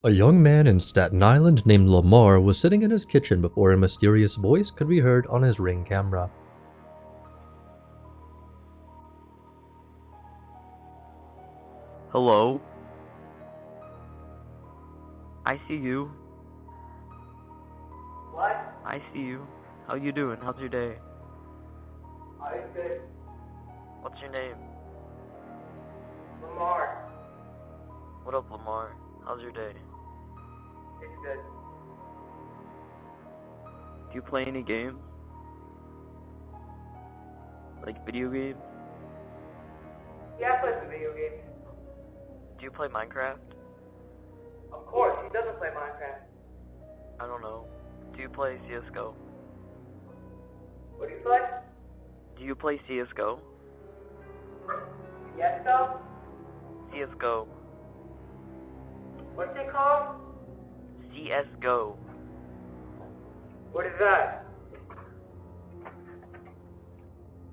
A young man in Staten Island named Lamar was sitting in his kitchen before a mysterious voice could be heard on his Ring camera. Hello? I see you. What? I see you. How you doing? How's your day? I'm good. What's your name? Lamar. What up, Lamar? How's your day? It's good. Do you play any games? Like video games? Yeah, I play some video games. Do you play Minecraft? Of course, he doesn't play Minecraft. I don't know. Do you play CSGO? What do you play? Do you play CSGO? Yes, though? CSGO. What's it called? CSGO. What is that?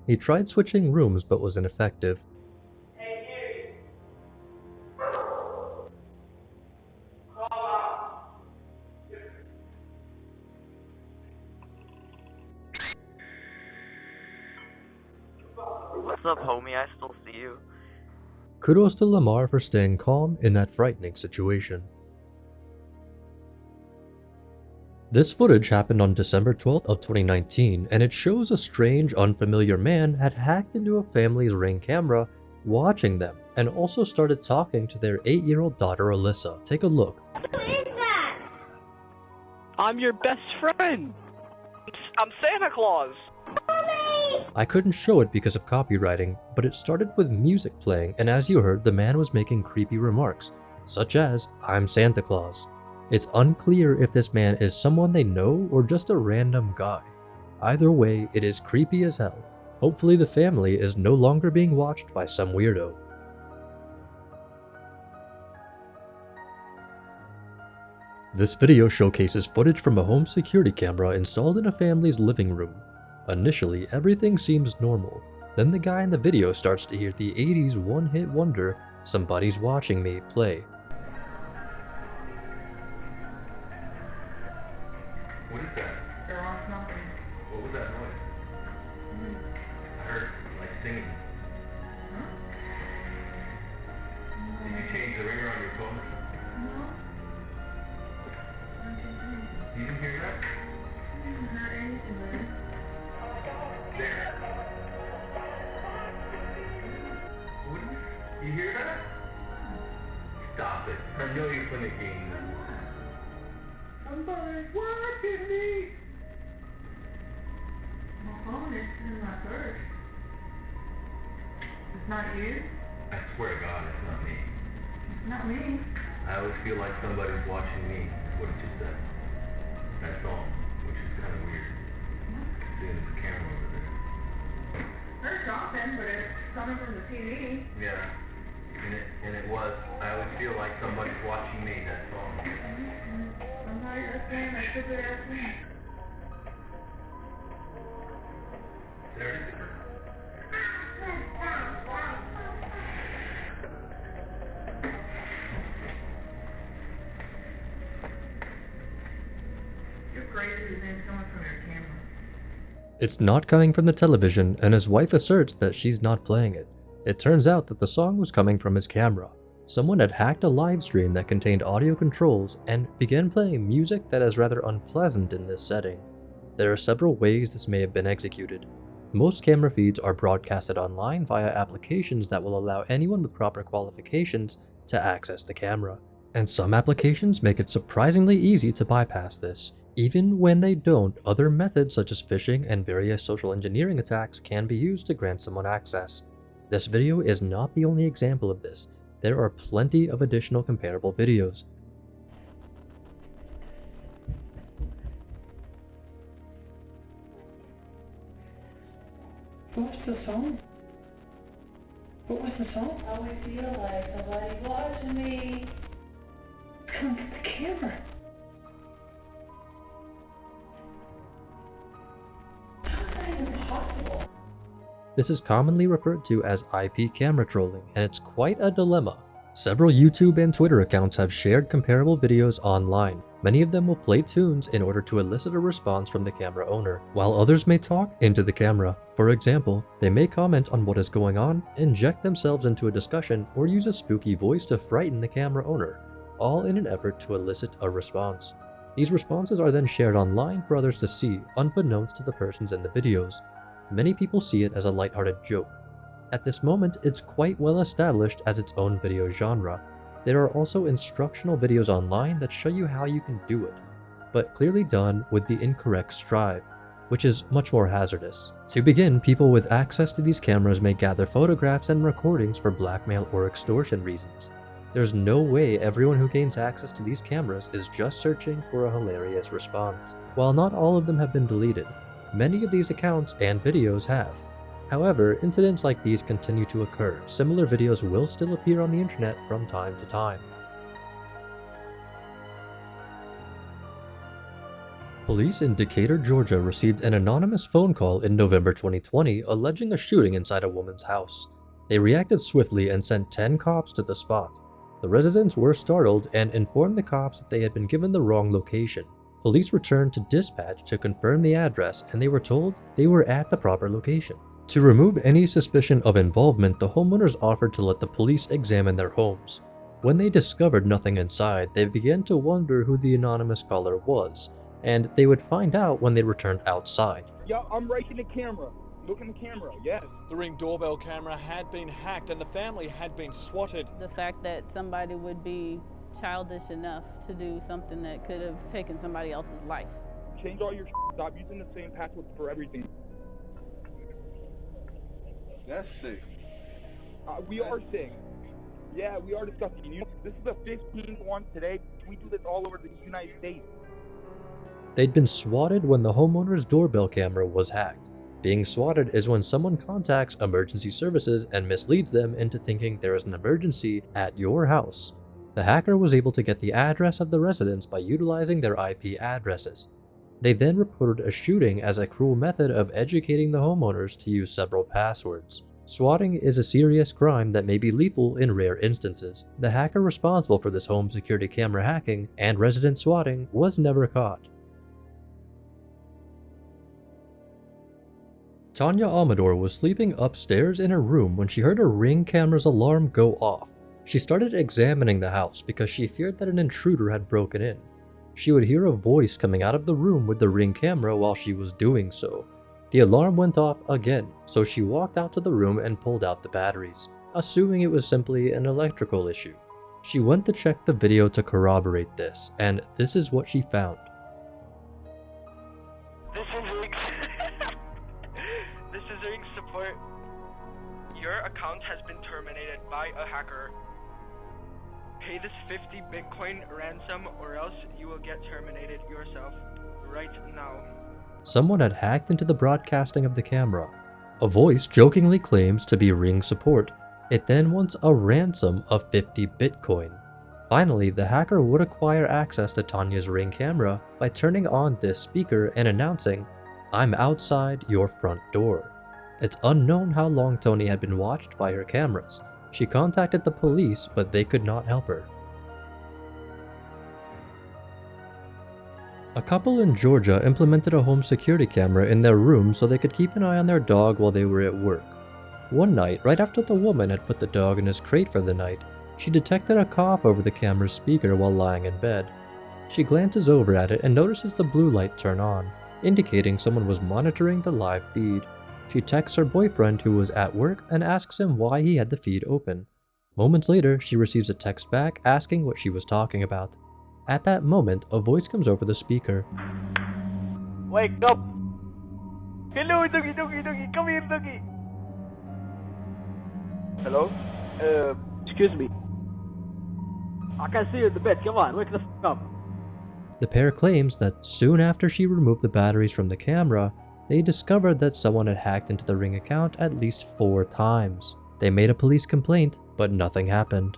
He tried switching rooms but was ineffective. Hey, Kitty. Come on. What's up, homie? I still see you. Kudos to Lamar for staying calm in that frightening situation. This footage happened on December 12th of 2019, and it shows a strange, unfamiliar man had hacked into a family's Ring camera, watching them, and also started talking to their 8-year-old daughter Alyssa. Take a look. Who is that? I'm your best friend. I'm Santa Claus. Mommy! I couldn't show it because of copywriting, but it started with music playing, and as you heard, the man was making creepy remarks, such as, "I'm Santa Claus." It's unclear if this man is someone they know or just a random guy. Either way, it is creepy as hell. Hopefully the family is no longer being watched by some weirdo. This video showcases footage from a home security camera installed in a family's living room. Initially, everything seems normal. Then the guy in the video starts to hear the 80s one-hit wonder, "Somebody's Watching Me" play. What is that? There was nothing. What was that noise? I heard like singing. Did you change the ringer on your phone? No. You didn't hear that? Not anything there. There. What? You hear that? Stop it. I know you're playing a game. Somebody's watching me. My phone is in my purse. It's not you? I swear to God, it's not me. It's not me. I always feel like somebody's watching me, is what it just said. That song, which is kind of weird. Seeing there's a camera over there. There's something, but it's coming from the TV. Yeah. And it was, I always feel like somebody's watching me, that song. Somebody listening, I should be listening. There it is. You're crazy to think coming from your camera. It's not coming from the television, and his wife asserts that she's not playing it. It turns out that the song was coming from his camera. Someone had hacked a live stream that contained audio controls and began playing music that is rather unpleasant in this setting. There are several ways this may have been executed. Most camera feeds are broadcasted online via applications that will allow anyone with proper qualifications to access the camera. And some applications make it surprisingly easy to bypass this. Even when they don't, other methods such as phishing and various social engineering attacks can be used to grant someone access. This video is not the only example of this. There are plenty of additional comparable videos. What was the song? What was the song? I always feel like somebody's watching me. Come to the camera. How is that even possible? This is commonly referred to as IP camera trolling, and it's quite a dilemma. Several YouTube and Twitter accounts have shared comparable videos online. Many of them will play tunes in order to elicit a response from the camera owner, while others may talk into the camera. For example, they may comment on what is going on, inject themselves into a discussion, or use a spooky voice to frighten the camera owner, all in an effort to elicit a response. These responses are then shared online for others to see, unbeknownst to the persons in the videos. Many people see it as a lighthearted joke. At this moment, it's quite well established as its own video genre. There are also instructional videos online that show you how you can do it, but clearly done with the incorrect strive, which is much more hazardous. To begin, people with access to these cameras may gather photographs and recordings for blackmail or extortion reasons. There's no way everyone who gains access to these cameras is just searching for a hilarious response. While not all of them have been deleted, many of these accounts and videos have. However, incidents like these continue to occur. Similar videos will still appear on the internet from time to time. Police in Decatur, Georgia received an anonymous phone call in November 2020 alleging a shooting inside a woman's house. They reacted swiftly and sent 10 cops to the spot. The residents were startled and informed the cops that they had been given the wrong location. Police returned to dispatch to confirm the address, and they were told they were at the proper location. To remove any suspicion of involvement, the homeowners offered to let the police examine their homes. When they discovered nothing inside, they began to wonder who the anonymous caller was, and they would find out when they returned outside. Yo, I'm right in the camera. Look in the camera, yes. The Ring doorbell camera had been hacked and the family had been swatted. The fact that somebody would be childish enough to do something that could have taken somebody else's life. Change all your shit. Stop using the same passwords for everything. That's sick. We are sick. Yeah, we are disgusting. This is the 15th one today. We do this all over the United States. They'd been swatted when the homeowner's doorbell camera was hacked. Being swatted is when someone contacts emergency services and misleads them into thinking there is an emergency at your house. The hacker was able to get the address of the residents by utilizing their IP addresses. They then reported a shooting as a cruel method of educating the homeowners to use several passwords. Swatting is a serious crime that may be lethal in rare instances. The hacker responsible for this home security camera hacking and resident swatting was never caught. Tanya Amador was sleeping upstairs in her room when she heard her Ring camera's alarm go off. She started examining the house because she feared that an intruder had broken in. She would hear a voice coming out of the room with the Ring camera while she was doing so. The alarm went off again, so she walked out to the room and pulled out the batteries, assuming it was simply an electrical issue. She went to check the video to corroborate this, and this is what she found. This is Ring support. Your account has been terminated by a hacker. Pay this 50 Bitcoin ransom or else you will get terminated yourself right now. Someone had hacked into the broadcasting of the camera. A voice jokingly claims to be Ring support. It then wants a ransom of 50 Bitcoin. Finally, the hacker would acquire access to Tanya's Ring camera by turning on this speaker and announcing, "I'm outside your front door." It's unknown how long Tony had been watched by her cameras. She contacted the police, but they could not help her. A couple in Georgia implemented a home security camera in their room so they could keep an eye on their dog while they were at work. One night, right after the woman had put the dog in his crate for the night, she detected a cough over the camera's speaker while lying in bed. She glances over at it and notices the blue light turn on, indicating someone was monitoring the live feed. She texts her boyfriend who was at work and asks him why he had the feed open. Moments later, she receives a text back asking what she was talking about. At that moment, a voice comes over the speaker. Wake up! Hello, doggy, doggy, doggy, come here, doggy! Hello? Excuse me. I can see you in the bed, come on, wake the f*** up. The pair claims that soon after she removed the batteries from the camera, they discovered that someone had hacked into the Ring account at least 4 times. They made a police complaint, but nothing happened.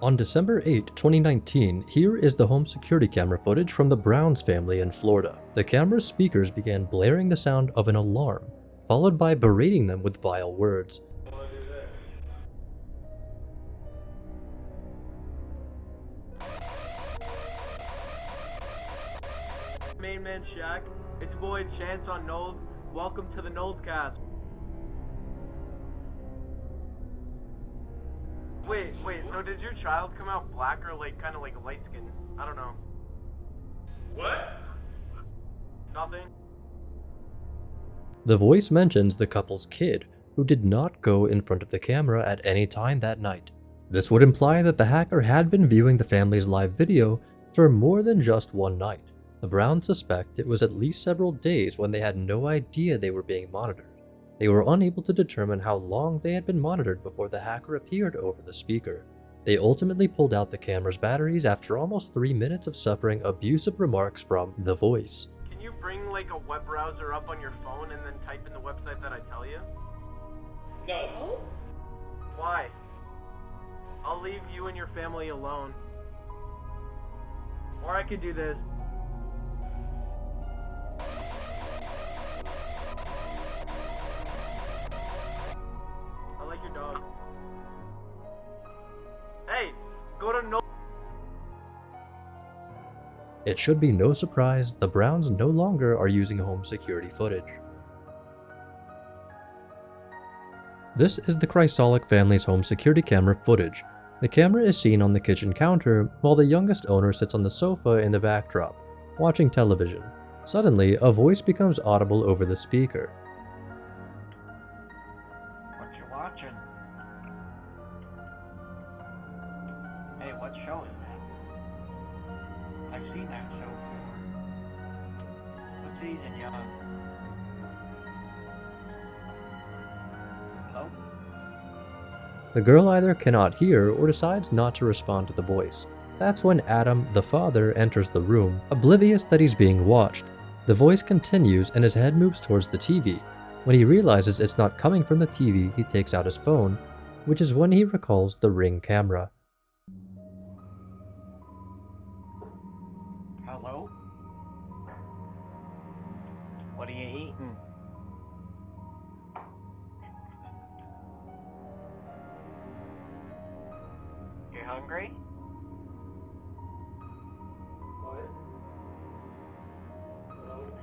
On December 8, 2019, here is the home security camera footage from the Browns family in Florida. The camera's speakers began blaring the sound of an alarm, followed by berating them with vile words. Main man Shaq. It's your boy Chance on Knowles. Welcome to the Knowles cast. Wait, so did your child come out black or like kind of like light skin? I don't know. What? Nothing. The voice mentions the couple's kid, who did not go in front of the camera at any time that night. This would imply that the hacker had been viewing the family's live video for more than just one night. The Browns suspect it was at least several days when they had no idea they were being monitored. They were unable to determine how long they had been monitored before the hacker appeared over the speaker. They ultimately pulled out the camera's batteries after almost 3 minutes of suffering abusive remarks from the voice. Can you bring like a web browser up on your phone and then type in the website that I tell you? No. Why? I'll leave you and your family alone. Or I could do this. I like your dog. Hey, go to no. It should be no surprise the Browns no longer are using home security footage. This is the Chrysolic family's home security camera footage. The camera is seen on the kitchen counter while the youngest owner sits on the sofa in the backdrop, watching television. Suddenly, a voice becomes audible over the speaker. What you watching? Hey, what show is that? I've seen that show before. What season, young? Hello? The girl either cannot hear or decides not to respond to the voice. That's when Adam, the father, enters the room, oblivious that he's being watched. The voice continues and his head moves towards the TV. When he realizes it's not coming from the TV, he takes out his phone, which is when he recalls the Ring camera. Hello? What are you eating? You hungry? What?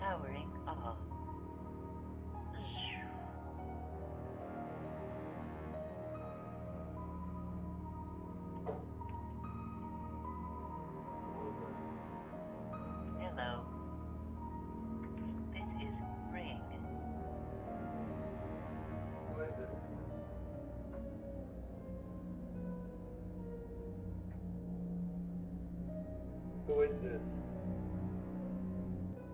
Powering off. Hello. This is Ring. Who is it? Who is this?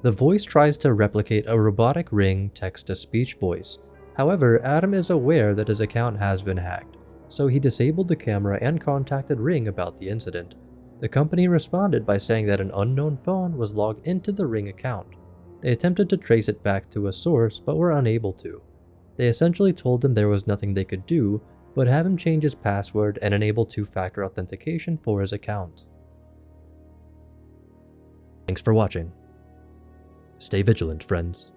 The voice tries to replicate a robotic Ring text-to-speech voice. However, Adam is aware that his account has been hacked, so he disabled the camera and contacted Ring about the incident. The company responded by saying that an unknown phone was logged into the Ring account. They attempted to trace it back to a source but were unable to. They essentially told him there was nothing they could do but have him change his password and enable two-factor authentication for his account. Thanks for watching. Stay vigilant, friends.